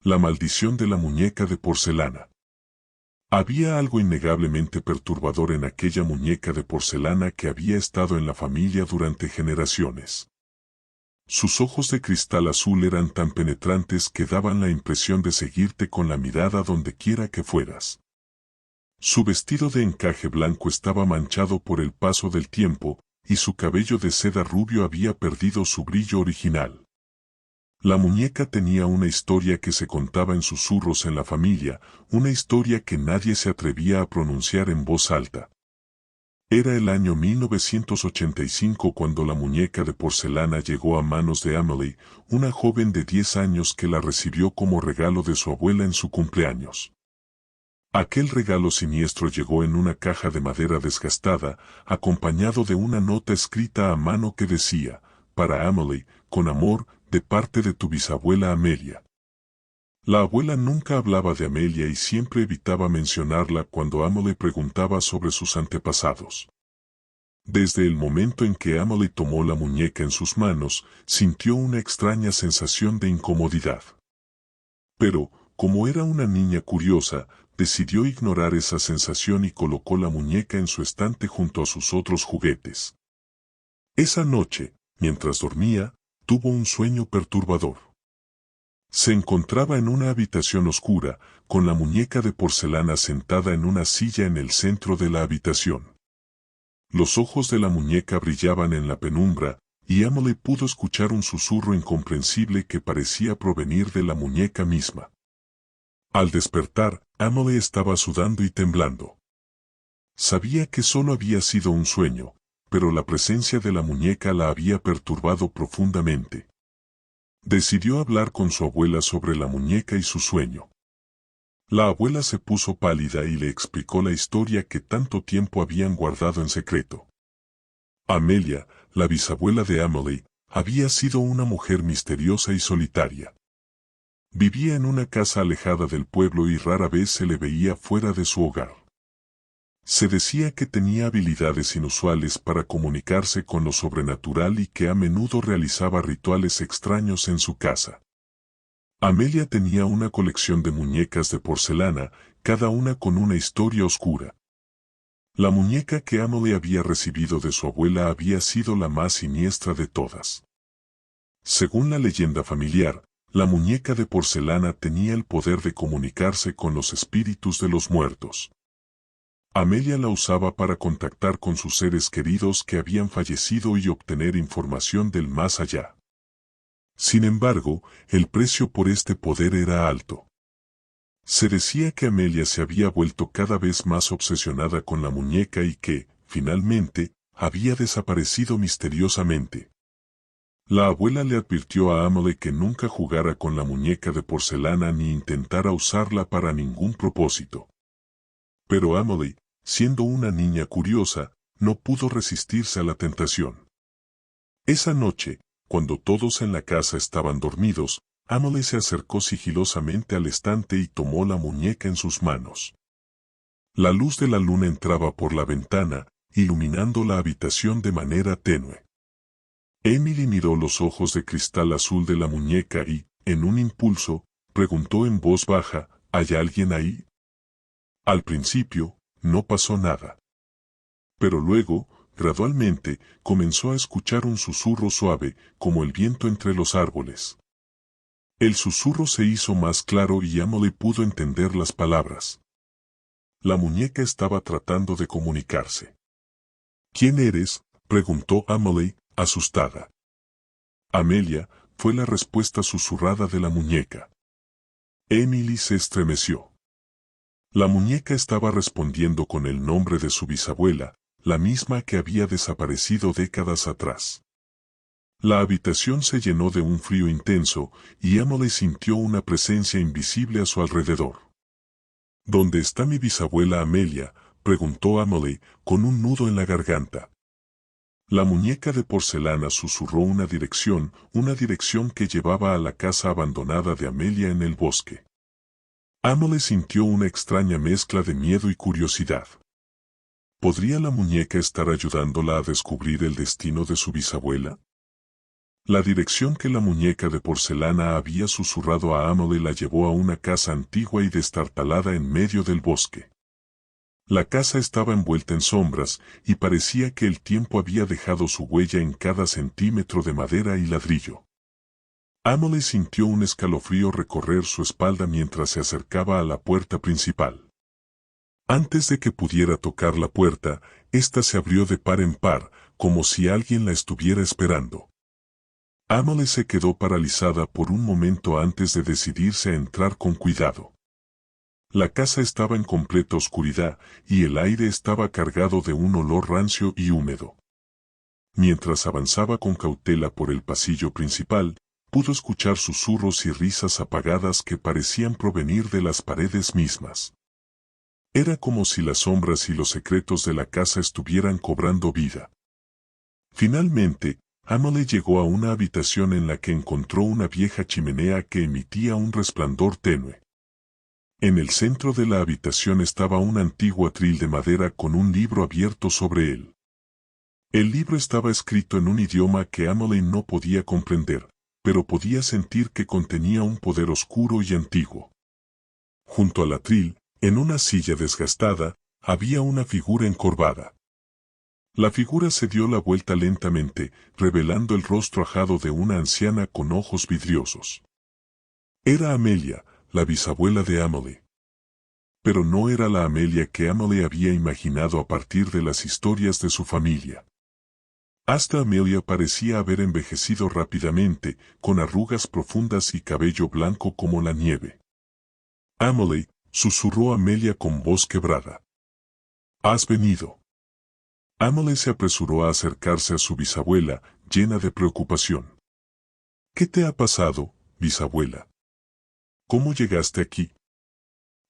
La maldición de la muñeca de porcelana. Había algo innegablemente perturbador en aquella muñeca de porcelana que había estado en la familia durante generaciones. Sus ojos de cristal azul eran tan penetrantes que daban la impresión de seguirte con la mirada donde quiera que fueras. Su vestido de encaje blanco estaba manchado por el paso del tiempo, y su cabello de seda rubio había perdido su brillo original. La muñeca tenía una historia que se contaba en susurros en la familia, una historia que nadie se atrevía a pronunciar en voz alta. Era el año 1985 cuando la muñeca de porcelana llegó a manos de Amelie, una joven de 10 años que la recibió como regalo de su abuela en su cumpleaños. Aquel regalo siniestro llegó en una caja de madera desgastada, acompañado de una nota escrita a mano que decía, para Amelie, con amor, de parte de tu bisabuela Amelia. La abuela nunca hablaba de Amelia y siempre evitaba mencionarla cuando Amelie preguntaba sobre sus antepasados. Desde el momento en que Amelie tomó la muñeca en sus manos, sintió una extraña sensación de incomodidad. Pero, como era una niña curiosa, decidió ignorar esa sensación y colocó la muñeca en su estante junto a sus otros juguetes. Esa noche, mientras dormía, tuvo un sueño perturbador. Se encontraba en una habitación oscura, con la muñeca de porcelana sentada en una silla en el centro de la habitación. Los ojos de la muñeca brillaban en la penumbra, y Amelie pudo escuchar un susurro incomprensible que parecía provenir de la muñeca misma. Al despertar, Amelie estaba sudando y temblando. Sabía que solo había sido un sueño, pero la presencia de la muñeca la había perturbado profundamente. Decidió hablar con su abuela sobre la muñeca y su sueño. La abuela se puso pálida y le explicó la historia que tanto tiempo habían guardado en secreto. Amelia, la bisabuela de Amelie, había sido una mujer misteriosa y solitaria. Vivía en una casa alejada del pueblo y rara vez se le veía fuera de su hogar. Se decía que tenía habilidades inusuales para comunicarse con lo sobrenatural y que a menudo realizaba rituales extraños en su casa. Amelia tenía una colección de muñecas de porcelana, cada una con una historia oscura. La muñeca que Amelie había recibido de su abuela había sido la más siniestra de todas. Según la leyenda familiar, la muñeca de porcelana tenía el poder de comunicarse con los espíritus de los muertos. Amelia la usaba para contactar con sus seres queridos que habían fallecido y obtener información del más allá. Sin embargo, el precio por este poder era alto. Se decía que Amelia se había vuelto cada vez más obsesionada con la muñeca y que, finalmente, había desaparecido misteriosamente. La abuela le advirtió a Amelie que nunca jugara con la muñeca de porcelana ni intentara usarla para ningún propósito. Pero Amelie, siendo una niña curiosa, no pudo resistirse a la tentación. Esa noche, cuando todos en la casa estaban dormidos, Amelie se acercó sigilosamente al estante y tomó la muñeca en sus manos. La luz de la luna entraba por la ventana, iluminando la habitación de manera tenue. Emily miró los ojos de cristal azul de la muñeca y, en un impulso, preguntó en voz baja, ¿hay alguien ahí? Al principio, no pasó nada. Pero luego, gradualmente, comenzó a escuchar un susurro suave, como el viento entre los árboles. El susurro se hizo más claro y Amelie pudo entender las palabras. La muñeca estaba tratando de comunicarse. ¿Quién eres?, preguntó Amelie, asustada. Amelia, fue la respuesta susurrada de la muñeca. Emily se estremeció. La muñeca estaba respondiendo con el nombre de su bisabuela, la misma que había desaparecido décadas atrás. La habitación se llenó de un frío intenso, y Amelie sintió una presencia invisible a su alrededor. ¿Dónde está mi bisabuela Amelia?, preguntó Amelie, con un nudo en la garganta. La muñeca de porcelana susurró una dirección que llevaba a la casa abandonada de Amelia en el bosque. Amelie sintió una extraña mezcla de miedo y curiosidad. ¿Podría la muñeca estar ayudándola a descubrir el destino de su bisabuela? La dirección que la muñeca de porcelana había susurrado a Amelie la llevó a una casa antigua y destartalada en medio del bosque. La casa estaba envuelta en sombras, y parecía que el tiempo había dejado su huella en cada centímetro de madera y ladrillo. Amelie sintió un escalofrío recorrer su espalda mientras se acercaba a la puerta principal. Antes de que pudiera tocar la puerta, ésta se abrió de par en par, como si alguien la estuviera esperando. Amelie se quedó paralizada por un momento antes de decidirse a entrar con cuidado. La casa estaba en completa oscuridad, y el aire estaba cargado de un olor rancio y húmedo. Mientras avanzaba con cautela por el pasillo principal, pudo escuchar susurros y risas apagadas que parecían provenir de las paredes mismas. Era como si las sombras y los secretos de la casa estuvieran cobrando vida. Finalmente, Amelie llegó a una habitación en la que encontró una vieja chimenea que emitía un resplandor tenue. En el centro de la habitación estaba un antiguo atril de madera con un libro abierto sobre él. El libro estaba escrito en un idioma que Amelie no podía comprender, pero podía sentir que contenía un poder oscuro y antiguo. Junto al atril, en una silla desgastada, había una figura encorvada. La figura se dio la vuelta lentamente, revelando el rostro ajado de una anciana con ojos vidriosos. Era Amelia, la bisabuela de Amelie. Pero no era la Amelia que Amelie había imaginado a partir de las historias de su familia. Hasta Amelia parecía haber envejecido rápidamente, con arrugas profundas y cabello blanco como la nieve. Amelie, susurró Amelia con voz quebrada. ¿Has venido? Amelie se apresuró a acercarse a su bisabuela, llena de preocupación. ¿Qué te ha pasado, bisabuela? ¿Cómo llegaste aquí?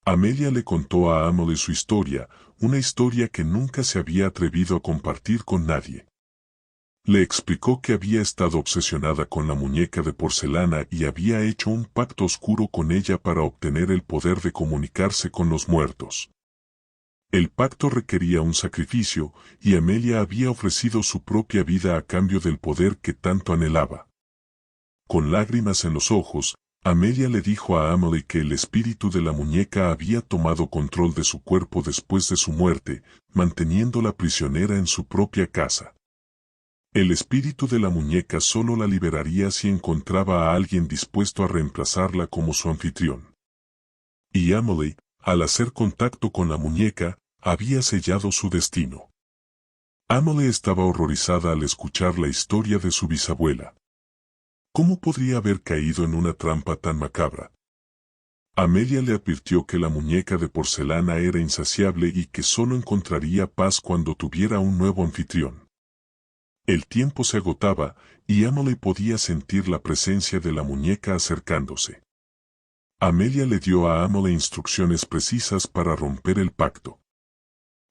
Amelia le contó a Amelie su historia, una historia que nunca se había atrevido a compartir con nadie. Le explicó que había estado obsesionada con la muñeca de porcelana y había hecho un pacto oscuro con ella para obtener el poder de comunicarse con los muertos. El pacto requería un sacrificio, y Amelia había ofrecido su propia vida a cambio del poder que tanto anhelaba. Con lágrimas en los ojos, Amelia le dijo a Amelie que el espíritu de la muñeca había tomado control de su cuerpo después de su muerte, manteniéndola prisionera en su propia casa. El espíritu de la muñeca solo la liberaría si encontraba a alguien dispuesto a reemplazarla como su anfitrión. Y Amelie, al hacer contacto con la muñeca, había sellado su destino. Amelie estaba horrorizada al escuchar la historia de su bisabuela. ¿Cómo podría haber caído en una trampa tan macabra? Amelia le advirtió que la muñeca de porcelana era insaciable y que solo encontraría paz cuando tuviera un nuevo anfitrión. El tiempo se agotaba, y Amelie podía sentir la presencia de la muñeca acercándose. Amelia le dio a Amelie instrucciones precisas para romper el pacto.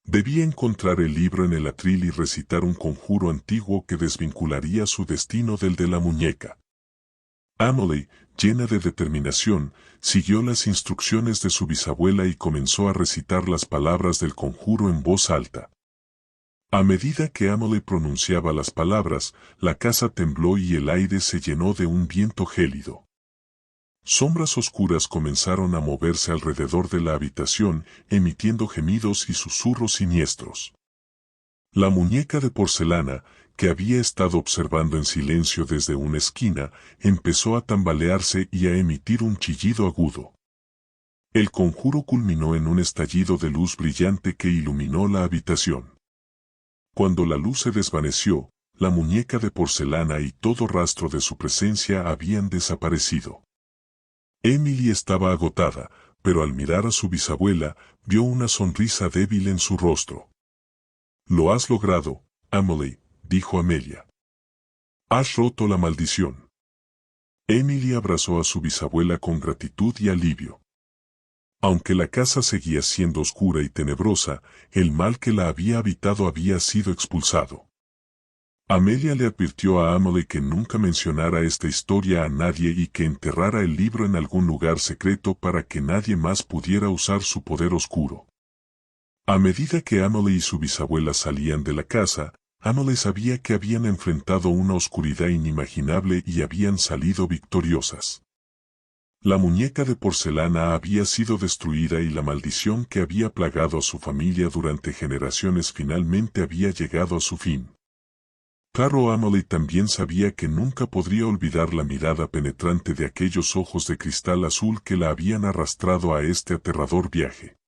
Debía encontrar el libro en el atril y recitar un conjuro antiguo que desvincularía su destino del de la muñeca. Amelie, llena de determinación, siguió las instrucciones de su bisabuela y comenzó a recitar las palabras del conjuro en voz alta. A medida que Amelie pronunciaba las palabras, la casa tembló y el aire se llenó de un viento gélido. Sombras oscuras comenzaron a moverse alrededor de la habitación, emitiendo gemidos y susurros siniestros. La muñeca de porcelana, que había estado observando en silencio desde una esquina, empezó a tambalearse y a emitir un chillido agudo. El conjuro culminó en un estallido de luz brillante que iluminó la habitación. Cuando la luz se desvaneció, la muñeca de porcelana y todo rastro de su presencia habían desaparecido. Emily estaba agotada, pero al mirar a su bisabuela, vio una sonrisa débil en su rostro. «Lo has logrado, Amelie», dijo Amelia. «Has roto la maldición». Emily abrazó a su bisabuela con gratitud y alivio. Aunque la casa seguía siendo oscura y tenebrosa, el mal que la había habitado había sido expulsado. Amelia le advirtió a Amelie que nunca mencionara esta historia a nadie y que enterrara el libro en algún lugar secreto para que nadie más pudiera usar su poder oscuro. A medida que Amelie y su bisabuela salían de la casa, Emily sabía que habían enfrentado una oscuridad inimaginable y habían salido victoriosas. La muñeca de porcelana había sido destruida y la maldición que había plagado a su familia durante generaciones finalmente había llegado a su fin. Claro, Emily también sabía que nunca podría olvidar la mirada penetrante de aquellos ojos de cristal azul que la habían arrastrado a este aterrador viaje.